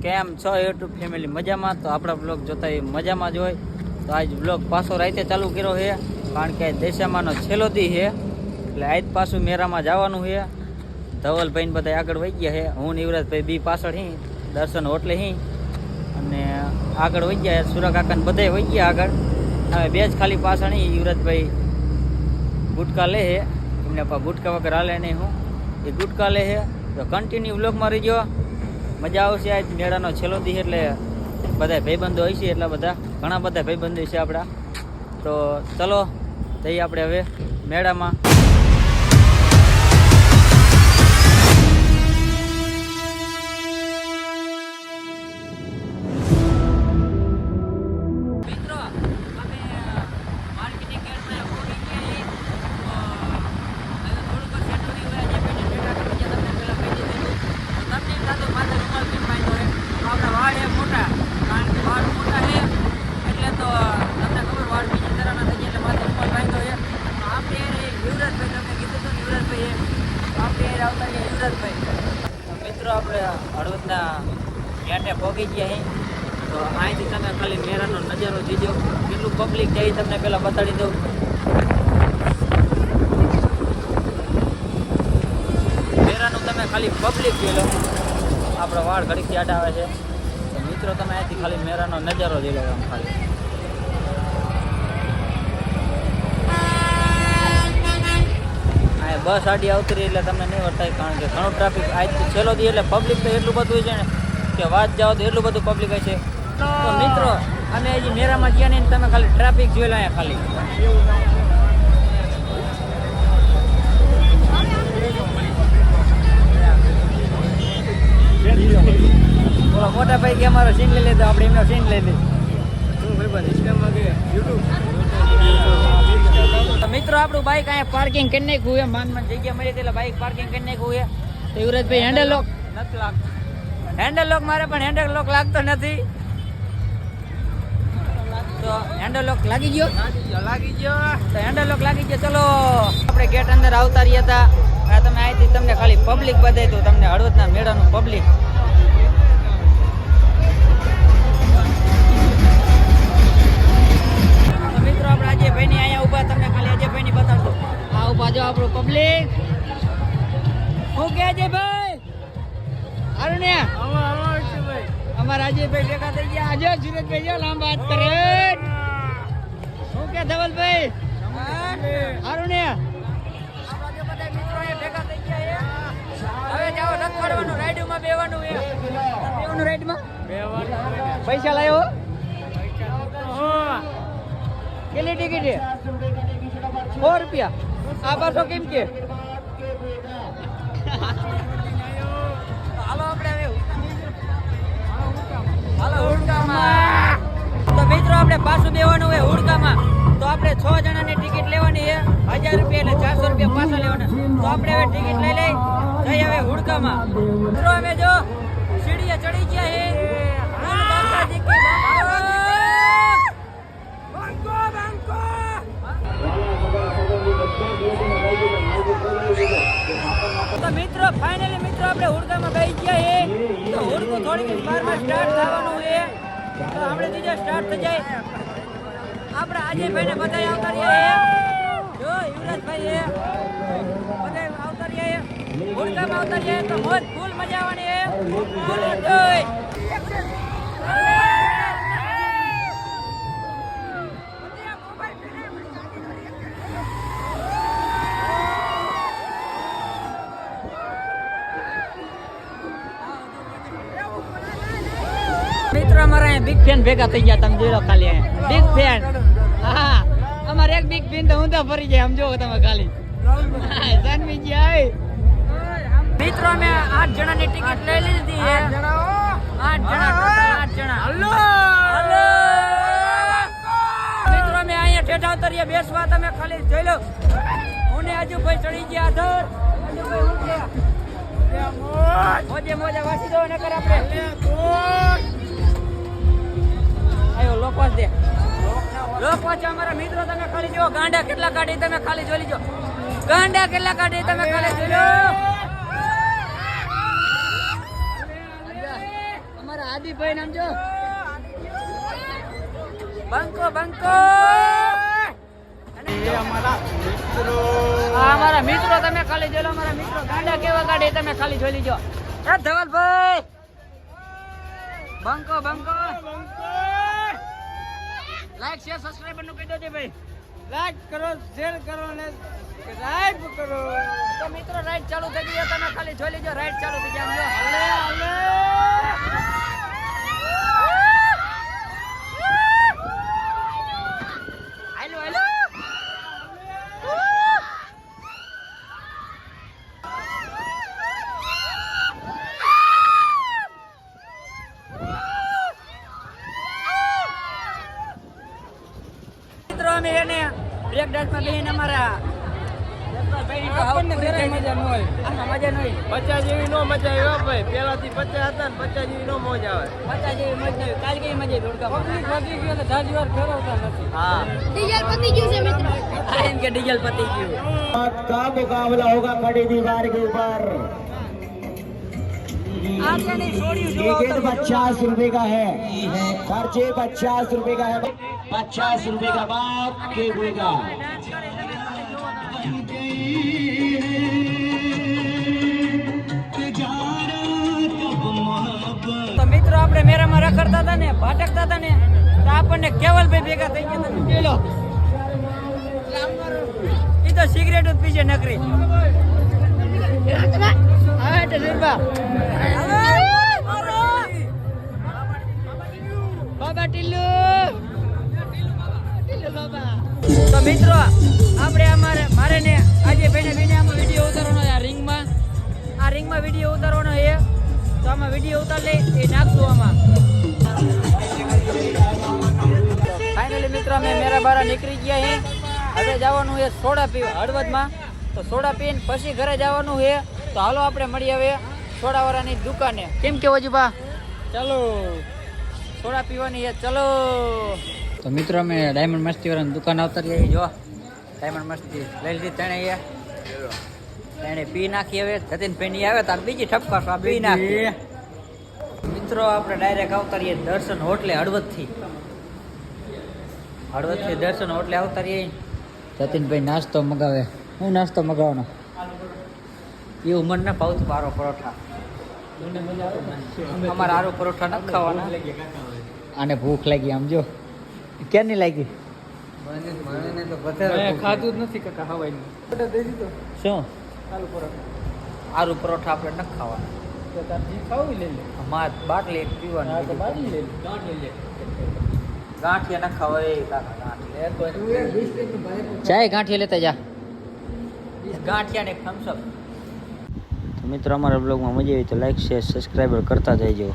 કેમ છો YouTube family મજામાં? તો આપણા બ્લોગ જોતા એ મજામાં જ હોય. તો આજ બ્લોગ પાછો રાતે ચાલુ કર્યો છે, કારણ કે દશામાનો છેલ્લો દી છે, એટલે આજ પાછું મેરામાં જવાનું છે. ધવલભાઈ બધા આગળ વહી ગયા છે, હું ને યુવરાજભાઈ બી પાછળ હી, દર્શન હોટલે હી, અને આગળ વહી ગયા સુરા કાકાને બધા વહી ગયા આગળ. હવે બે જ ખાલી પાછળ હી. યુવરાજભાઈ ગુટકા લે છે, એમને ગુટકા વગર હાલે નહીં. હું એ ગુટકા લે છે. તો કન્ટિન્યુ બ્લોગમાં રહીજો, મજા આવશે. આજ મેળાનો છેલ્લો દી એટલે બધા ભાઈબંધો હોય છે, એટલા બધા ઘણા બધા ભાઈબંધો છે આપણા. તો ચલો જઈએ આપણે હવે મેળામાં. મિત્રો આપણે હળવદના ઘાટે પહોંચી ગયા છીએ. તો અહીંથી તમે ખાલી મેળાનો નજારો જોજો, કેટલું પબ્લિક જાય તમને પહેલાં બતાડી દઉં. મેળાનું તમે ખાલી પબ્લિક જોઈ લો. આપણો વાળ ઘડીક યાદ આવે છે. તો મિત્રો તમે અહીંથી ખાલી મેળાનો નજારો જોઈ લો. આમ ખાલી બસ આડી આવતી રહી એટલે તમને નહીં વર્તાય, કારણ કે ઘણું ટ્રાફિક આજ છેલ્લો દી એટલે પબ્લિક તો એટલું બધું છે ને કે વાત જાઓ તો એટલું બધું પબ્લિક હોય છે. તો મિત્રો અમે હજી મેળામાં ગયા નહીં, તમે ખાલી ટ્રાફિક જોઈ લો અહીંયા ખાલી. બોલો મોટા ભાઈ કે અમારો સીન લઈ લીધો, આપણે એમનો સીન લઈ લીધો. મિત્રો આપણું બાઇક અહીંયા પાર્કિંગ કરી નાખ્યું છે, માન જગ્યા મળી એટલે બાઇક પાર્કિંગ કરી નાખ્યું છે. તો યુવરાજભાઈ હેન્ડલ લોક નથી લાગતો, હેન્ડલ લોક મારે પણ હેન્ડલ લોક લાગતો નથી. તો હેન્ડલ લોક લાગી ગયો તો હેન્ડલ લોક લાગી ગયો. ચલો આપણે ગેટ અંદર આવતા રહ્યા હતા. તમે અહીંથી તમને ખાલી પબ્લિક બતાવી દઉં, તમને હળવદના મેળાનું પબ્લિક. અજયભાઈ ની અહીંયા ઉભા, તમને ખાલી અજયભાઈ ની બતાવશો. આ ઉભા જો આપણું પબ્લિક. શું કે અજયભાઈ? હારું ને? અમારા અજયભાઈ ભેગા થઈ ગયા. આજે સુરતભાઈ જો લાંબા હાથ કરે. શું કે ધવલભાઈ? હારું ને? ભેગા થઈ ગયા. હવે જાઓ રખડવાનું, રાઈડમાં બેવાનું. બેવાનું રાઈડમાં પૈસા લાવ્યો? કેટલી ટિકિટ છે? 4 રૂપિયા. આ પાછો કેમ કે? હાલો આપણે હુડકામાં. તો મિત્રો આપણે પાછું બેવાનું હોય હુડકામાં. તો આપણે 6 જણાની ટિકિટ લેવાની છે, 1000 રૂપિયા એટલે 400 રૂપિયા પાછા લેવાના. તો આપણે હવે ટિકિટ લઈ જઈ હવે હુડકામાં. મિત્રો અમે જો સીડીએ ચડી ગયા છે. તો મિત્રો ફાઇનલી મિત્રો આપણે હુડકામાં ગઈ ગયા છે. તો હુડકું થોડીક વારમાં સ્ટાર્ટ થવાનું છે. તો આપણે બીજા સ્ટાર્ટ થઈ જાય. આપણે અજયભાઈને બધા આવતા રહ્યા છે. જો યુવરાજભાઈ છે, બધા આવતા રહ્યા છે. હુડકામાં આવતા રહ્યા તો મોજ ફૂલ મજા આવવાની છે. મિત્રો અમારા અહીંયા બિગ ફેન ભેગા થઈ ગયા, તમે જોઈ લો ખાલી અહીંયા બિગ ફેન. હા અમારે એક બિગ ફેન તો હું તો ફરી જાય, સમજો તમે ખાલી. જાનવીજી આવી. મિત્રો અમે 8 જણાની ટિકિટ લઈ લીધી છે. 8 જણા. હલો મિત્રો અમે અહીંયા ઠેઠા ઉતરીએ બેસવા, તમે ખાલી જોઈ લો. હું ને આજુભાઈ ચડી ગયા આધર. મોજે મોજા વાસી દો નકર આપણે આયો લોકવાસ દે. લોકવાસ અમારા મિત્રો તમે ખાલી જો ગાંડા કેટલા કાઢી તમે ખાલી જોઈ લીજો. ગાંડા કેટલા કાઢી તમે ખાલી જોઈ લો. આદિભાઈ નામ જો બંકો બંકો અમારા મિત્રો તમે ખાલી જોઈ લો અમારા મિત્રો ગાંડા કેવા ગાડે તમે ખાલી જોઈ લીજો ધવલભાઈ બંકો બંકો લાઈક શેર સબસ્ક્રાઇબર નું કહી દેજો ભાઈ લાઈક કરો શેર કરો ને રાઈટ કરો તો મિત્રો રાઈટ ચાલુ થઈ ગઈ તમે ખાલી જોઈ લેજો રાઈટ ચાલુ થઈ ગયા હાલે હાલે હાલો હાલો મિત્રો અમે એને બ્રેક ડાન્સ માં બેહીને અમારા આપણને જરાય મજા ન હોય આમાં મજા ન હોય 50 જેવી નો મજા આવે ભાઈ પહેલાથી 50 હતા ને 50 જેવી નો મોજ આવે 50 જેવી મજા ન કાલ કઈ મજા ધોડકા પબ્લિક વધી ગયો ને જાજી વાર ફેરવતા નથી હા ડીઝલ પતી ગયું છે મિત્રો આ એમ કે ડીઝલ પતી ગયું का मुकाबला होगा खड़ी दीवार के ऊपर टिकट 50 रुपए का है खर्चे 50 रुपए का है 50 रुपए का बात के हुए का તો મિત્રો આપણે મેરામાં રખડતા હતા ને ભાટકતા હતા ને તો આપણને કેવલભાઈ ભેગા થઈ ગયા તમે જોઈ લો ઈ તો સિગરેટ જ પીછે નકરી હવે તો નિર્ભા બાબા ટીલ્લુ બાબા તો મિત્રો આપણે મારે ને આજે બેને આમાં વિડીયો ઉતારવાનો છે આ રિંગમાં વિડીયો ઉતારવાનો છે તો આમાં વિડીયો ઉતાર લે એ નાખશું આમાં ફાઇનલી મિત્રો અમે મેરા બારા નીકળી ગયા છે હવે જવાનું છે સોડા પીવા હળવદમાં તો સોડા પીને પછી ઘરે જવાનું છે તો હાલો આપણે મળીએ હવે સોડાવાળાની દુકાને કેમ કે વજુબા ચાલો સોડા પીવાની છે ચલો તો મિત્રો અમે ડાયમંડ મસ્તી વાળાની દુકાન આવતા રહીએ જો ડાયમંડ મસ્તી લઈ લીધી તેને પી નાખી હવે જતીન પેની આવે તો બીજી ઠપકા પી નાખી મિત્રો આપણે ડાયરેક્ટ આવતા રહીએ દર્શન હોટલે હળવદથી દર્શન હોટલે આવતા રહીએ જતીનભાઈ નાસ્તો મગાવે હું નાસ્તો મગાવવાનો એવું મન ના ભાવતું આરો પરોઠા અમારે આરો પરોઠા નથી ખાવાના આને ભૂખ લાગી આમ જો ક્યાં નહીં લાગી ખાધું જ નથી કાકા હવાઈ શું આરુ પરોઠા આપણે નથી ખાવાના બાટલી પીવાની ગાંઠિયા ન ખાવાય ચાય ગાંઠિયા લેતા જા ગાંઠિયા ને થમ્સ અપ મિત્રો અમારા બ્લોગમાં મજા આવી તો લાઈક શેર સબસ્ક્રાઈબર કરતા જઈજો